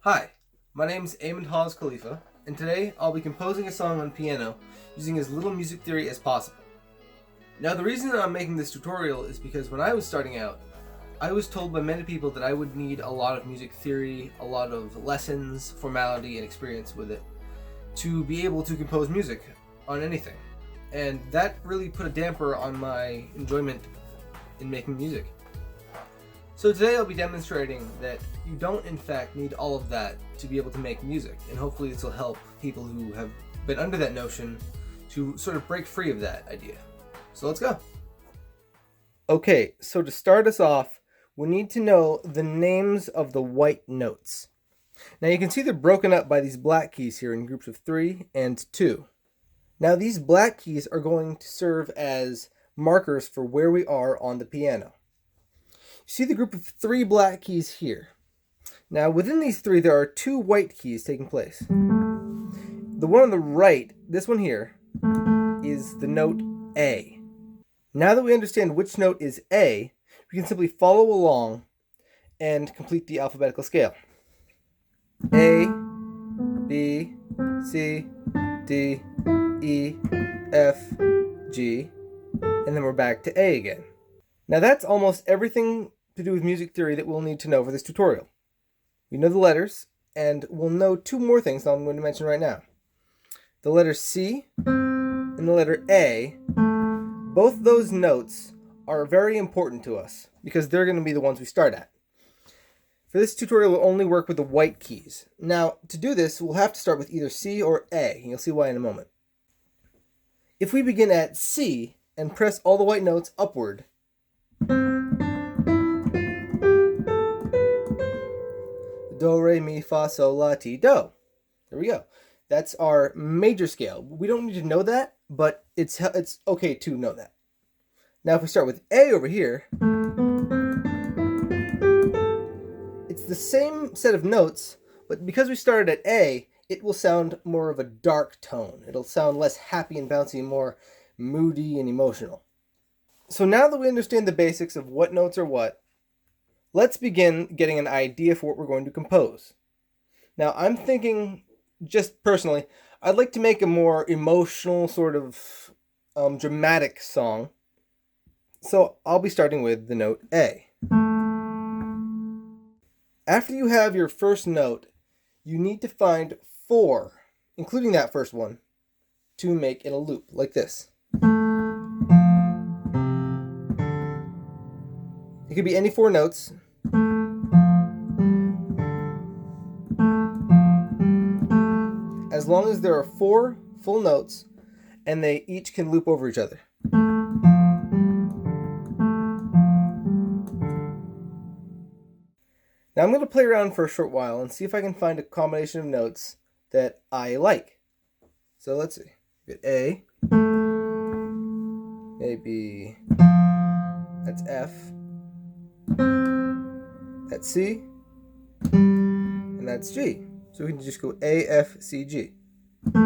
Hi, my name's Hawes-Khalifa, and today I'll be composing a song on piano using as little music theory as possible. Now the reason that I'm making this tutorial is because when I was starting out, I was told by many people that I would need a lot of music theory, a lot of lessons, formality, and experience with it to be able to compose music on anything. And that really put a damper on my enjoyment in making music. So today I'll be demonstrating that you don't in fact need all of that to be able to make music, and hopefully this will help people who have been under that notion to sort of break free of that idea. So let's go. Okay, so to start us off, we need to know the names of the white notes. Now you can see they're broken up by these black keys here in groups of 3 and 2. Now these black keys are going to serve as markers for where we are on the piano. You see the group of 3 black keys here. Now within these 3 there are 2 white keys taking place. The one on the right, this one here, is the note A. Now that we understand which note is A, we can simply follow along and complete the alphabetical scale. A, B, C, D, E, F, G, and then we're back to A again. Now that's almost everything to do with music theory that we'll need to know for this tutorial. We know the letters, and we'll know 2 more things that I'm going to mention right now. The letter C and the letter A, both those notes are very important to us because they're going to be the ones we start at. For this tutorial, we'll only work with the white keys. Now, to do this, we'll have to start with either C or A, and you'll see why in a moment. If we begin at C and press all the white notes upward, do, re, mi, fa, sol, la, ti, do. There we go. That's our major scale. We don't need to know that, but it's okay to know that. Now if we start with A over here, it's the same set of notes, but because we started at A, it will sound more of a dark tone. It'll sound less happy and bouncy and more moody and emotional. So now that we understand the basics of what notes are what, let's begin getting an idea for what we're going to compose. Now I'm thinking, just personally, I'd like to make a more emotional, sort of dramatic song. So I'll be starting with the note A. After you have your first note, you need to find 4, including that first one, to make in a loop, like this. It could be any 4 notes. As long as there are 4 full notes and they each can loop over each other. Now I'm going to play around for a short while and see if I can find a combination of notes that I like. So let's see. We get A, maybe that's F, that's C, and that's G. So we can just go A, F, C, G. And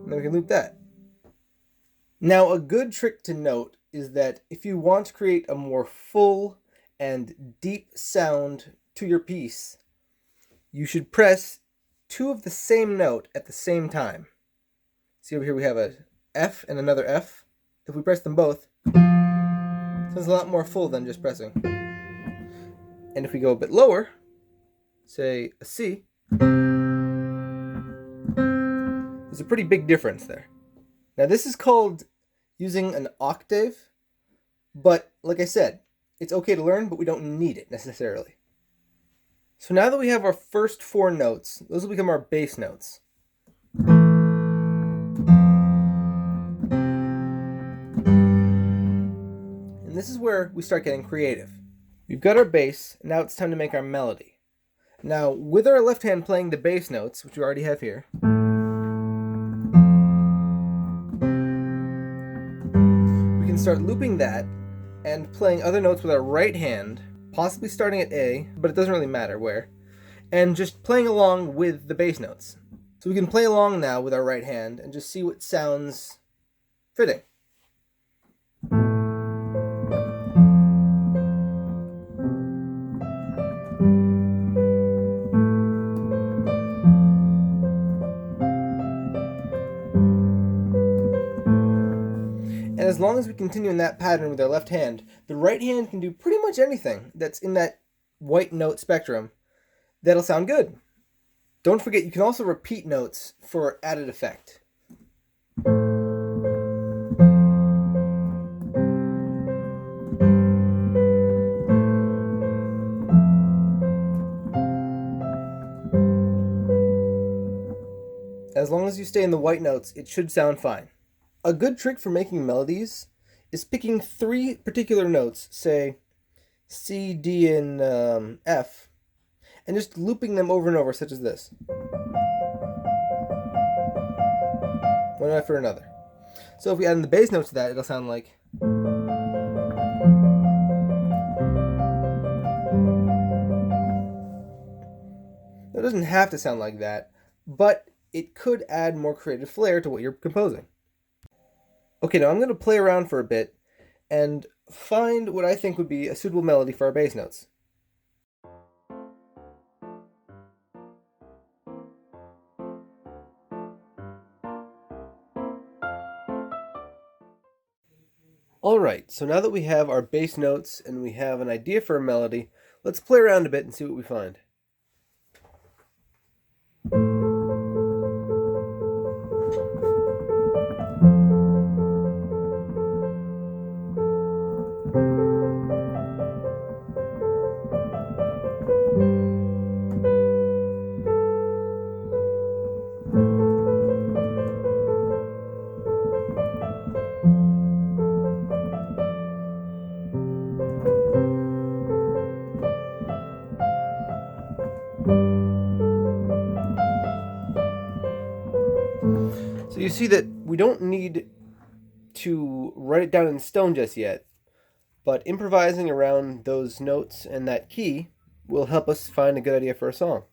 then we can loop that. Now a good trick to note is that if you want to create a more full and deep sound to your piece, you should press 2 of the same note at the same time. See over here we have a F and another F. If we press them both, it sounds a lot more full than just pressing. And if we go a bit lower, say a C, there's a pretty big difference there. Now this is called using an octave, but like I said, it's okay to learn, but we don't need it necessarily. So now that we have our first 4 notes, those will become our bass notes. And this is where we start getting creative. We've got our bass, and now it's time to make our melody. Now, with our left hand playing the bass notes, which we already have here, we can start looping that and playing other notes with our right hand, possibly starting at A, but it doesn't really matter where, and just playing along with the bass notes. So we can play along now with our right hand and just see what sounds fitting. as long as we continue in that pattern with our left hand, the right hand can do pretty much anything that's in that white note spectrum that'll sound good. Don't forget, you can also repeat notes for added effect. As long as you stay in the white notes, it should sound fine. A good trick for making melodies is picking 3 particular notes, say C, D, and F, and just looping them over and over, such as this. One after another. So if we add in the bass note to that, it'll sound like... It doesn't have to sound like that, but it could add more creative flair to what you're composing. Okay, now I'm going to play around for a bit and find what I think would be a suitable melody for our bass notes. Alright, so now that we have our bass notes and we have an idea for a melody, let's play around a bit and see what we find. So you see that we don't need to write it down in stone just yet, but improvising around those notes and that key will help us find a good idea for a song.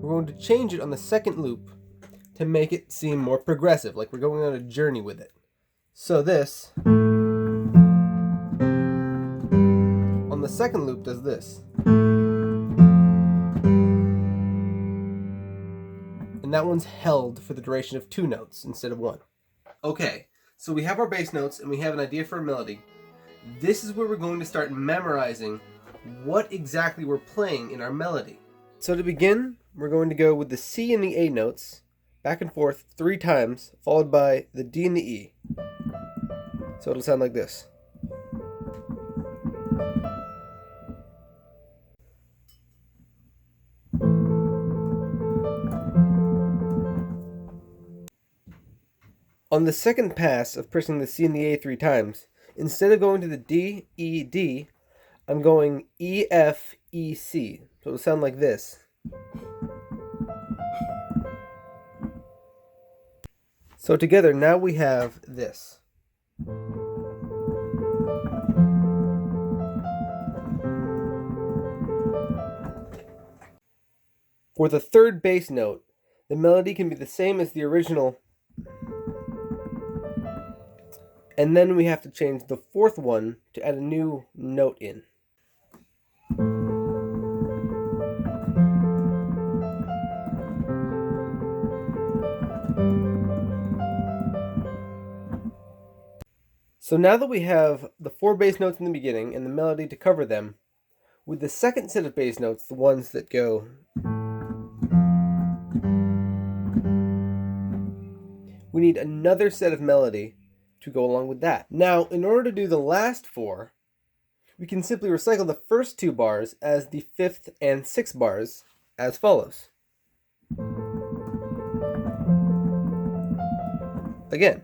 We're going to change it on the second loop to make it seem more progressive, like we're going on a journey with it. So this, on the second loop, does this. And that one's held for the duration of 2 notes instead of 1. Okay, so we have our bass notes and we have an idea for a melody. This is where we're going to start memorizing what exactly we're playing in our melody. So to begin, we're going to go with the C and the A notes, back and forth 3 times, followed by the D and the E. So it'll sound like this. On the second pass of pressing the C and the A 3 times, instead of going to the D, E, D, I'm going E, F, E, C. So it'll sound like this. So together, now we have this. For the third bass note, the melody can be the same as the original, and then we have to change the fourth one to add a new note in. So now that we have the 4 bass notes in the beginning and the melody to cover them, with the second set of bass notes, the ones that go, we need another set of melody to go along with that. Now, in order to do the last 4, we can simply recycle the first 2 bars as the 5th and 6th bars as follows. Again.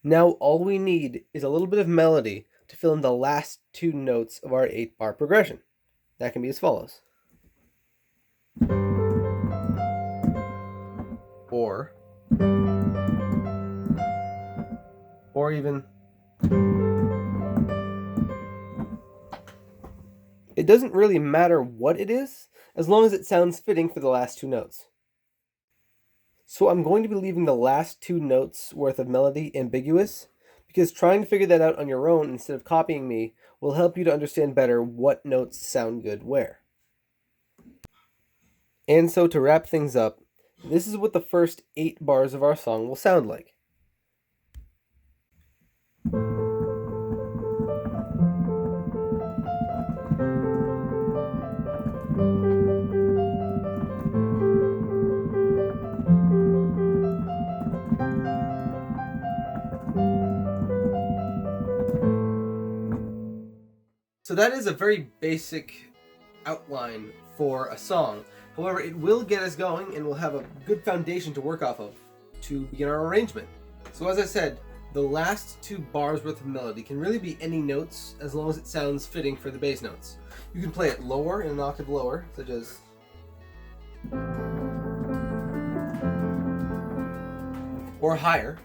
Now all we need is a little bit of melody to fill in the last 2 notes of our 8-bar progression. That can be as follows. Or even. It doesn't really matter what it is, as long as it sounds fitting for the last 2 notes. So I'm going to be leaving the last 2 notes worth of melody ambiguous, because trying to figure that out on your own instead of copying me will help you to understand better what notes sound good where. And so to wrap things up, This is what the first 8 bars of our song will sound like. So that is a very basic outline for a song. However, it will get us going and we'll have a good foundation to work off of to begin our arrangement. So as I said, the last 2 bars worth of melody can really be any notes as long as it sounds fitting for the bass notes. You can play it lower, in an octave lower, such as, or higher.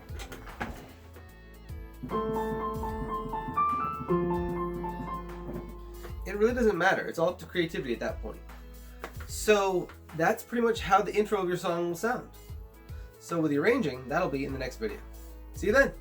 It really doesn't matter. It's all up to creativity at that point. So that's pretty much how the intro of your song will sound. So with the arranging, that'll be in the next video. See you then!